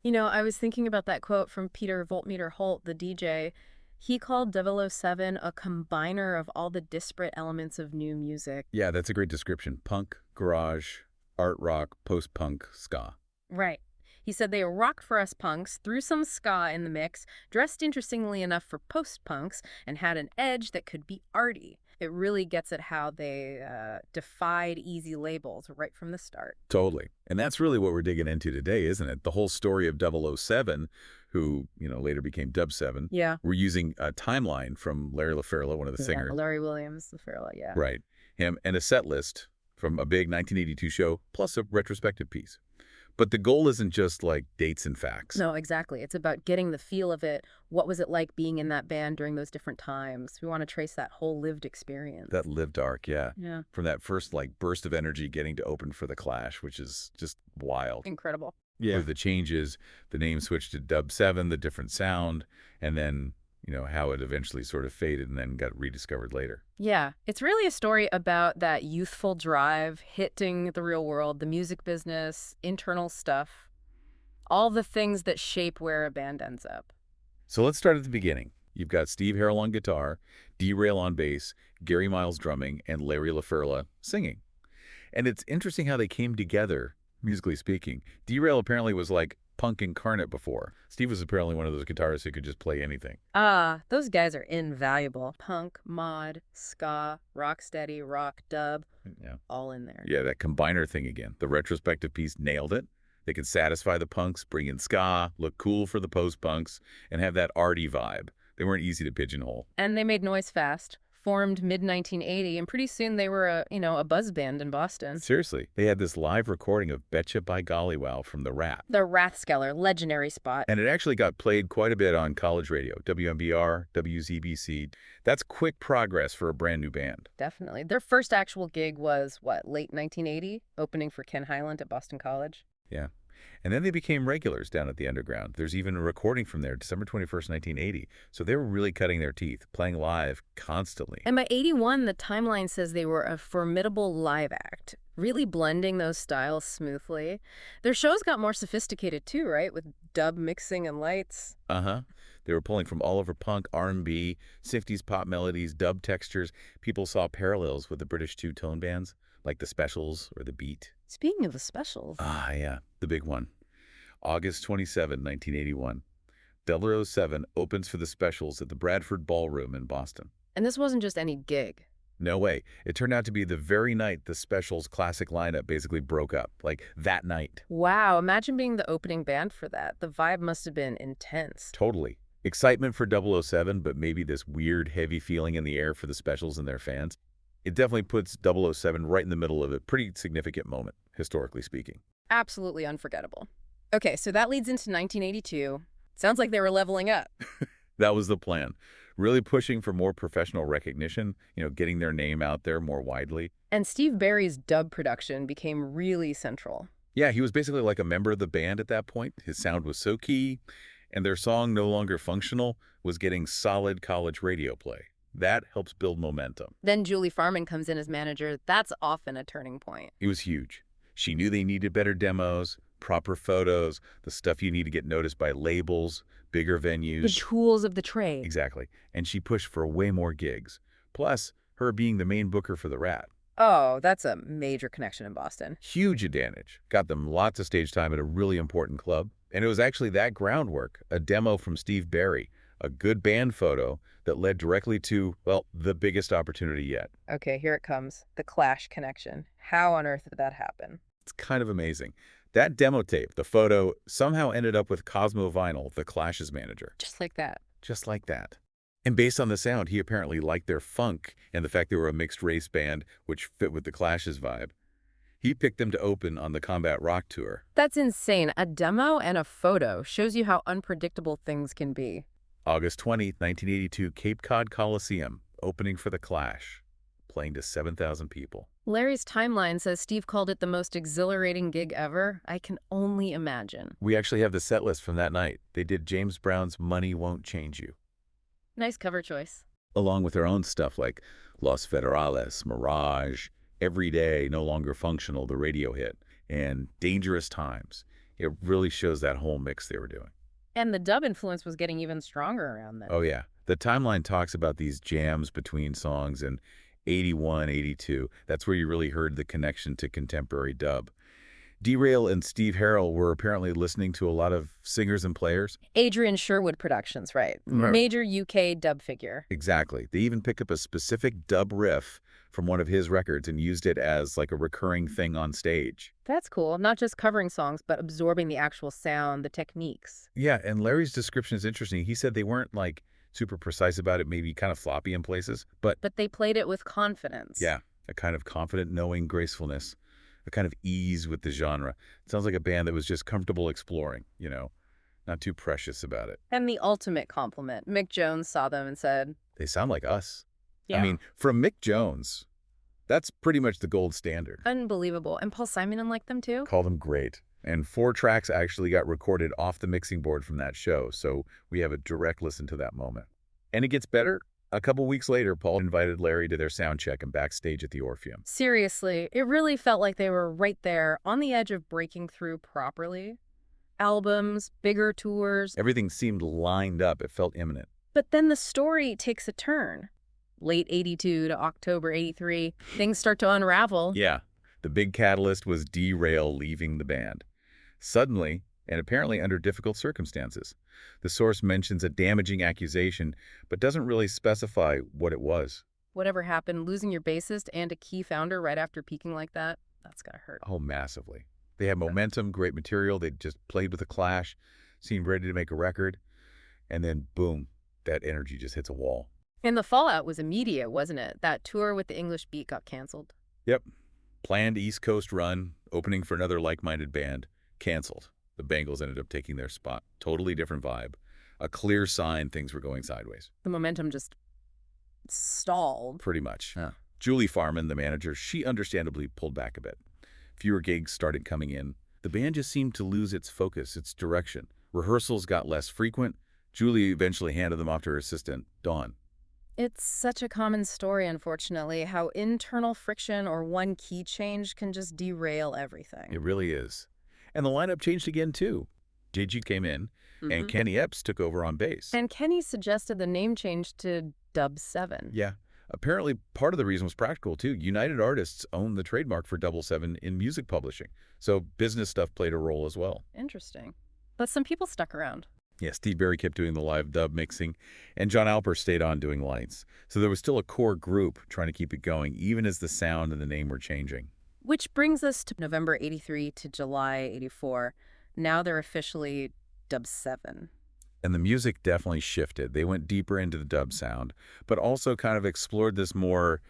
You know, I was thinking about that quote from Peter Voltmeter Holt, the DJ. He called 007 a combiner of all the disparate elements of new music. Yeah, that's a great description. Punk, garage, art rock, post-punk, ska. Right. He said they rocked for us punks, threw some ska in the mix, dressed interestingly enough for post-punks, and had an edge that could be arty. It really gets at how they defied easy labels right from the start. Totally. And that's really what we're digging into today, isn't it? The whole story of 007, who, later became Dub7. Yeah. We're using a timeline from Larry LaFerla, one of the Yeah, singers. Larry Williams, the Fairlight, yeah. Right. Him, and a set list from a big 1982 show, plus a retrospective piece. But the goal isn't just like dates and facts. No, exactly. It's about getting the feel of it. What was it like being in that band during those different times? We want to trace that whole lived experience. That lived arc, yeah. Yeah. From that first burst of energy getting to open for the Clash, which is just wild. Incredible. Yeah. With the changes, the name switched to Dub7, the different sound, and then, how it eventually sort of faded and then got rediscovered later. Yeah, it's really a story about that youthful drive, hitting the real world, the music business, internal stuff, all the things that shape where a band ends up. So let's start at the beginning. You've got Steve Harrell on guitar, D-Rail on bass, Gary Miles drumming, and Larry LaFerla singing. And it's interesting how they came together, musically speaking. D-Rail apparently was like punk incarnate before. Steve was apparently one of those guitarists who could just play anything. Those guys are invaluable. Punk, mod, ska, rocksteady, rock, dub, Yeah. all in there. Yeah, that combiner thing again. The retrospective piece nailed it. They could satisfy the punks, bring in ska, look cool for the post-punks, and have that arty vibe. They weren't easy to pigeonhole. And they made noise fast, formed mid-1980, and pretty soon they were a buzz band in Boston. Seriously, they had this live recording of Betcha by Golly Wow from The Rat. The Rathskeller, legendary spot. And it actually got played quite a bit on college radio, WMBR, WZBC. That's quick progress for a brand new band. Definitely. Their first actual gig was, late 1980, opening for Ken Highland at Boston College. Yeah. And then they became regulars down at the Underground. There's even a recording from there, December 21st, 1980. So they were really cutting their teeth, playing live constantly. And by 81, the timeline says they were a formidable live act, really blending those styles smoothly. Their shows got more sophisticated too, right? With dub mixing and lights. Uh-huh. They were pulling from all over punk, R&B, 60s pop melodies, dub textures. People saw parallels with the British two-tone bands, like the Specials or the Beat. Speaking of the Specials. Ah, yeah, the big one. August 27, 1981. 007 opens for the Specials at the Bradford Ballroom in Boston. And this wasn't just any gig. No way. It turned out to be the very night the Specials' classic lineup basically broke up. Like, that night. Wow, imagine being the opening band for that. The vibe must have been intense. Totally. Excitement for 007, but maybe this weird, heavy feeling in the air for the Specials and their fans. It definitely puts 007 right in the middle of a pretty significant moment, historically speaking. Absolutely unforgettable. Okay, so that leads into 1982. Sounds like they were leveling up. That was the plan. Really pushing for more professional recognition, getting their name out there more widely. And Steve Barry's dub production became really central. Yeah, he was basically like a member of the band at that point. His sound was so key, and their song, No Longer Functional, was getting solid college radio play. That helps build momentum. Then Julie Farman comes in as manager. That's often a turning point. It was huge. She knew they needed better demos, proper photos, the stuff you need to get noticed by labels, bigger venues. The tools of the trade. Exactly. And she pushed for way more gigs. Plus, her being the main booker for The Rat. Oh, that's a major connection in Boston. Huge advantage. Got them lots of stage time at a really important club. And it was actually that groundwork, a demo from Steve Barry, a good band photo that led directly to, well, the biggest opportunity yet. Okay, here it comes. The Clash connection. How on earth did that happen? It's kind of amazing. That demo tape, the photo, somehow ended up with Cosmo Vinyl, the Clash's manager. Just like that. Just like that. And based on the sound, he apparently liked their funk and the fact they were a mixed-race band, which fit with the Clash's vibe. He picked them to open on the Combat Rock Tour. That's insane. A demo and a photo shows you how unpredictable things can be. August 20, 1982, Cape Cod Coliseum, opening for the Clash, playing to 7,000 people. Larry's timeline says Steve called it the most exhilarating gig ever. I can only imagine. We actually have the set list from that night. They did James Brown's Money Won't Change You, Nice cover choice. along with their own stuff like Los Federales, Mirage, Every Day, No Longer Functional, the radio hit, and Dangerous Times. It really shows that whole mix they were doing. And the dub influence was getting even stronger around then. Oh, yeah. The timeline talks about these jams between songs in 81, 82. That's where you really heard the connection to contemporary dub. D-Rail and Steve Harrell were apparently listening to a lot of singers and players. Adrian Sherwood Productions, right. Right. Major UK dub figure. Exactly. They even picked up a specific dub riff from one of his records and used it as like a recurring thing on stage. That's cool. Not just covering songs, but absorbing the actual sound, the techniques. Yeah, and Larry's description is interesting. He said they weren't like super precise about it, maybe kind of floppy in places, but But they played it with confidence. yeah, a kind of confident, knowing gracefulness, a kind of ease with the genre. It sounds like a band that was just comfortable exploring, not too precious about it. And the ultimate compliment. Mick Jones saw them and said, They sound like us. yeah. I mean, from Mick Jones, that's pretty much the gold standard. Unbelievable. And Paul Simon liked them too? Call them great. And 4 tracks actually got recorded off the mixing board from that show, so we have a direct listen to that moment. And it gets better. A couple weeks later, Paul invited Larry to their sound check and backstage at the Orpheum. Seriously, it really felt like they were right there on the edge of breaking through properly. Albums, bigger tours. Everything seemed lined up. It felt imminent. But then the story takes a turn. Late 82 to October 83, things start to unravel. Yeah, the big catalyst was D-Rail leaving the band. Suddenly, and apparently under difficult circumstances. The source mentions a damaging accusation, but doesn't really specify what it was. Whatever happened, losing your bassist and a key founder right after peaking like that's gotta hurt. Oh, massively. They had momentum, great material. They'd just played with a Clash, seemed ready to make a record, and then boom, that energy just hits a wall. And the fallout was immediate, wasn't it? That tour with the English Beat got canceled. Yep. Planned East Coast run, opening for another like-minded band, canceled. The Bengals ended up taking their spot. Totally different vibe. A clear sign things were going sideways. The momentum just stalled. Pretty much. Huh. Julie Farman, the manager, she understandably pulled back a bit. Fewer gigs started coming in. The band just seemed to lose its focus, its direction. Rehearsals got less frequent. Julie eventually handed them off to her assistant, Dawn. It's such a common story, unfortunately, how internal friction or one key change can just derail everything. It really is. And the lineup changed again, too. JG came in, and Kenny Epps took over on bass. And Kenny suggested the name change to Dub7. Yeah. Apparently, part of the reason was practical, too. United Artists owned the trademark for Dub7 in music publishing, so business stuff played a role as well. Interesting. But some people stuck around. Yeah, Steve Barry kept doing the live dub mixing, and John Alper stayed on doing lights. So there was still a core group trying to keep it going, even as the sound and the name were changing. Which brings us to November 83 to July 84. Now they're officially Dub7. And the music definitely shifted. They went deeper into the dub sound, but also kind of explored this more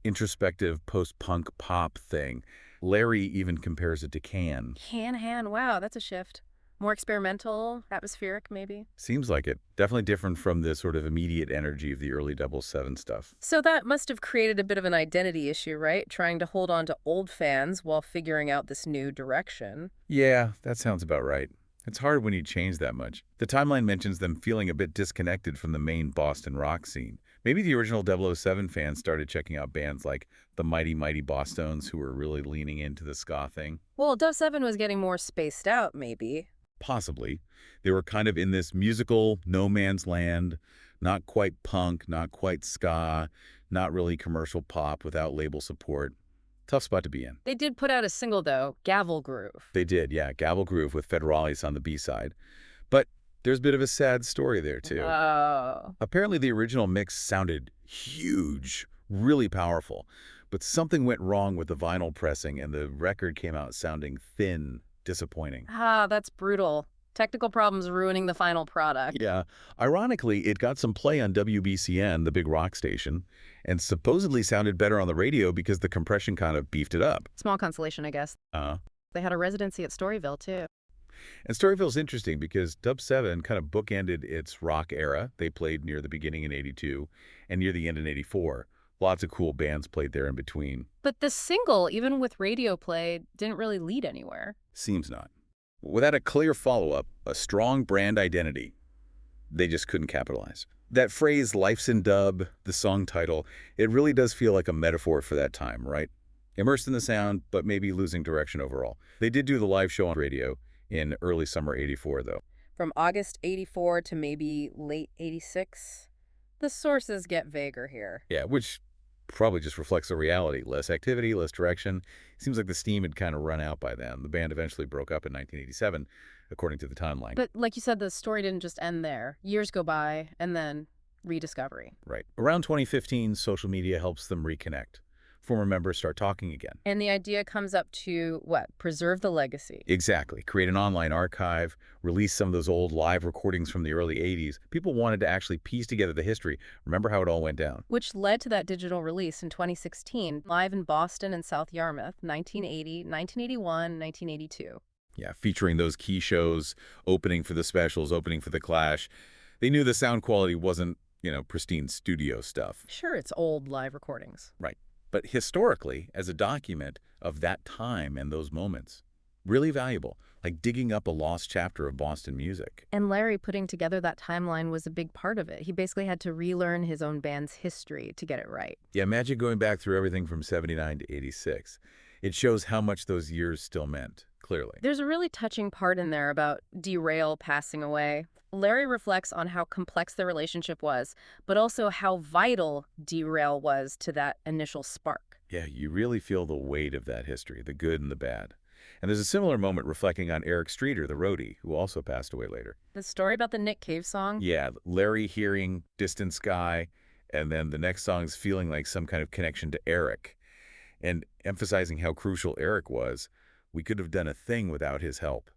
introspective post-punk pop thing. Larry even compares it to Can. Can, wow, that's a shift. More experimental, atmospheric, maybe? Seems like it. Definitely different from the sort of immediate energy of the early Dub7 stuff. So that must have created a bit of an identity issue, right? Trying to hold on to old fans while figuring out this new direction. Yeah, that sounds about right. It's hard when you change that much. The timeline mentions them feeling a bit disconnected from the main Boston rock scene. Maybe the original Dub7 fans started checking out bands like the Mighty Mighty Bosstones, who were really leaning into the ska thing. Well, Dub7 was getting more spaced out, maybe. Possibly. They were kind of in this musical no man's land, not quite punk, not quite ska, not really commercial pop without label support. Tough spot to be in. They did put out a single, though, Gavel Groove. They did, yeah, Gavel Groove with Federalis on the B-side. But there's a bit of a sad story there, too. Oh. Apparently the original mix sounded huge, really powerful, but something went wrong with the vinyl pressing and the record came out sounding thin, disappointing. Ah, that's brutal. Technical problems ruining the final product. Yeah. Ironically, it got some play on WBCN, the big rock station, and supposedly sounded better on the radio because the compression kind of beefed it up. Small consolation, I guess. They had a residency at Storyville, too. And Storyville's interesting because Dub7 kind of bookended its rock era. They played near the beginning in 82 and near the end in 84. Lots of cool bands played there in between. But the single, even with radio play, didn't really lead anywhere. Seems not. Without a clear follow-up, a strong brand identity, they just couldn't capitalize. That phrase, life's in dub, the song title, it really does feel like a metaphor for that time, right? Immersed in the sound, but maybe losing direction overall. They did do the live show on radio in early summer '84, though. From August 84 to maybe late 86? The sources get vaguer here. Yeah, which probably just reflects the reality. Less activity, less direction. Seems like the steam had kind of run out by then. The band eventually broke up in 1987, according to the timeline. But like you said, the story didn't just end there. Years go by, and then rediscovery. Right. Around 2015, social media helps them reconnect. Former members start talking again. And the idea comes up to, what, preserve the legacy. Exactly. Create an online archive, release some of those old live recordings from the early '80s. People wanted to actually piece together the history, remember how it all went down. Which led to that digital release in 2016, live in Boston and South Yarmouth, 1980, 1981, 1982. Yeah, featuring those key shows, opening for the Specials, opening for the Clash. They knew the sound quality wasn't, pristine studio stuff. Sure, it's old live recordings. Right. But historically, as a document of that time and those moments, really valuable, like digging up a lost chapter of Boston music. And Larry putting together that timeline was a big part of it. He basically had to relearn his own band's history to get it right. Yeah, imagine going back through everything from '79 to '86. It shows how much those years still meant, clearly. There's a really touching part in there about Derail passing away. Larry reflects on how complex their relationship was, but also how vital Derail was to that initial spark. Yeah, you really feel the weight of that history, the good and the bad. And there's a similar moment reflecting on Eric Streeter, the roadie, who also passed away later. The story about the Nick Cave song? Yeah, Larry hearing Distant Sky, and then the next song's feeling like some kind of connection to Eric, and emphasizing how crucial Eric was. We could have done a thing without his help.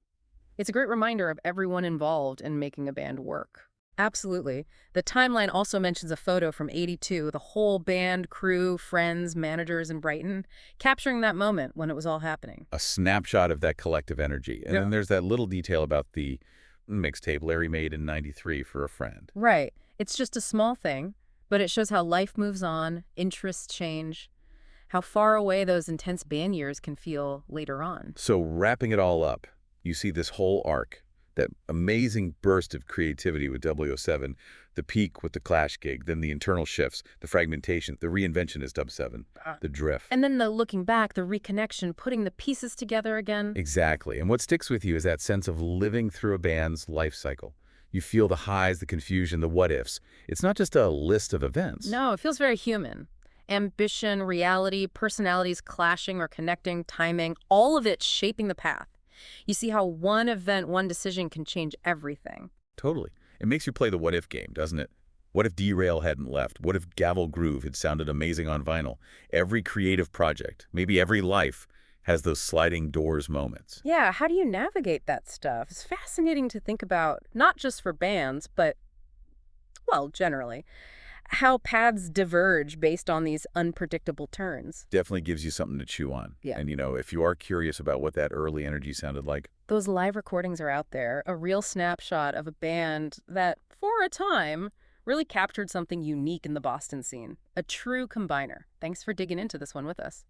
It's a great reminder of everyone involved in making a band work. Absolutely. The timeline also mentions a photo from '82, the whole band, crew, friends, managers in Brighton, capturing that moment when it was all happening. A snapshot of that collective energy. And Yeah. then there's that little detail about the mixtape Larry made in '93 for a friend. Right. It's just a small thing, but it shows how life moves on, interests change, how far away those intense band years can feel later on. So wrapping it all up, you see this whole arc, that amazing burst of creativity with W7, the peak with the Clash gig, then the internal shifts, the fragmentation, the reinvention as Dub7, the drift. And then the looking back, the reconnection, putting the pieces together again. Exactly. And what sticks with you is that sense of living through a band's life cycle. You feel the highs, the confusion, the what-ifs. It's not just a list of events. No, it feels very human. Ambition, reality, personalities clashing or connecting, timing, all of it shaping the path. You see how one event, one decision can change everything. Totally. It makes you play the what-if game, doesn't it? What if Derail hadn't left? What if Gavel Groove had sounded amazing on vinyl? Every creative project, maybe every life, has those sliding doors moments. Yeah, how do you navigate that stuff? It's fascinating to think about, not just for bands, but, well, generally, how paths diverge based on these unpredictable turns. Definitely gives you something to chew on. Yeah. And, if you are curious about what that early energy sounded like, Those live recordings are out there, a real snapshot of a band that, for a time, really captured something unique in the Boston scene. A true combiner. Thanks for digging into this one with us.